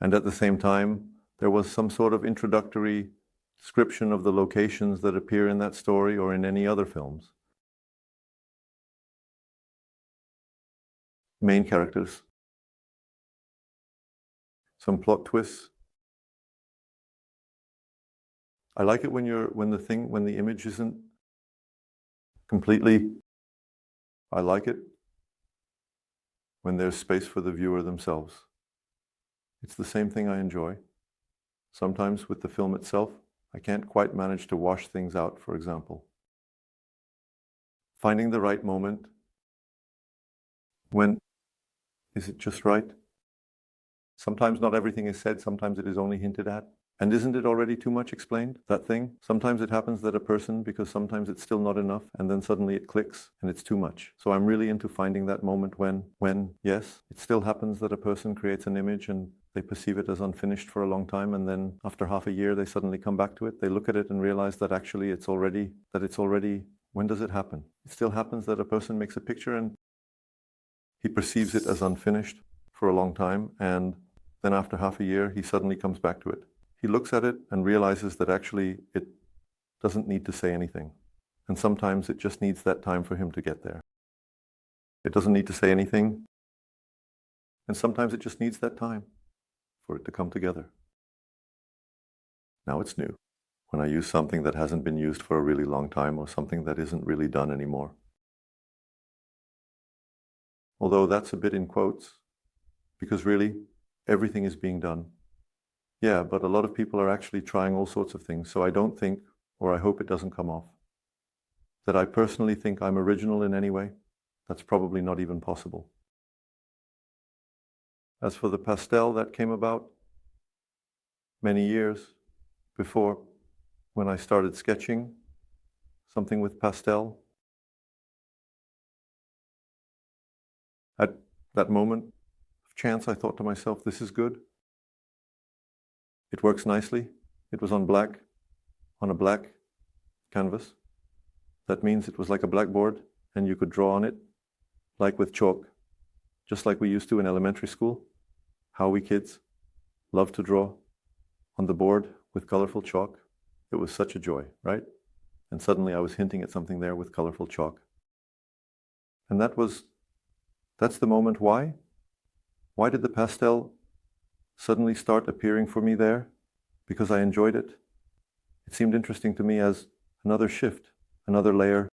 And at the same time, there was some sort of introductory description of the locations that appear in that story or in any other films. Main characters. Some plot twists. I like it when the image isn't completely. I like it when there's space for the viewer themselves. It's the same thing I enjoy. Sometimes with the film itself, I can't quite manage to wash things out, for example. Finding the right moment. When is it just right? Sometimes not everything is said, sometimes it is only hinted at. And isn't it already too much explained, that thing? Sometimes it happens that a person, because sometimes it's still not enough, and then suddenly it clicks and it's too much. So I'm really into finding that moment when, yes, it still happens that a person creates an image and they perceive it as unfinished for a long time, and then after half a year they suddenly come back to it, they look at it and realize that actually it's already, when does it happen? It still happens that a person makes a picture and he perceives it as unfinished for a long time, and then after half a year he suddenly comes back to it. He looks at it and realizes that actually it doesn't need to say anything. And sometimes it just needs that time for him to get there. It doesn't need to say anything. And sometimes it just needs that time for it to come together. Now it's new. When I use something that hasn't been used for a really long time, or something that isn't really done anymore. Although that's a bit in quotes, because really everything is being done. Yeah, but a lot of people are actually trying all sorts of things, so I don't think, or I hope it doesn't come off, that I personally think I'm original in any way. That's probably not even possible. As for the pastel, that came about many years before, when I started sketching something with pastel. At that moment of chance, I thought to myself, this is good. It works nicely. It was on a black canvas. That means it was like a blackboard, and you could draw on it, like with chalk, just like we used to in elementary school. How we kids love to draw on the board with colorful chalk. It was such a joy, right? And suddenly I was hinting at something there with colorful chalk. And that's the moment. Why? Why did the pastel suddenly start appearing for me there? Because I enjoyed it. It seemed interesting to me as another shift, another layer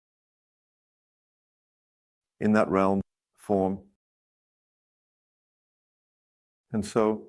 in that realm, form. And so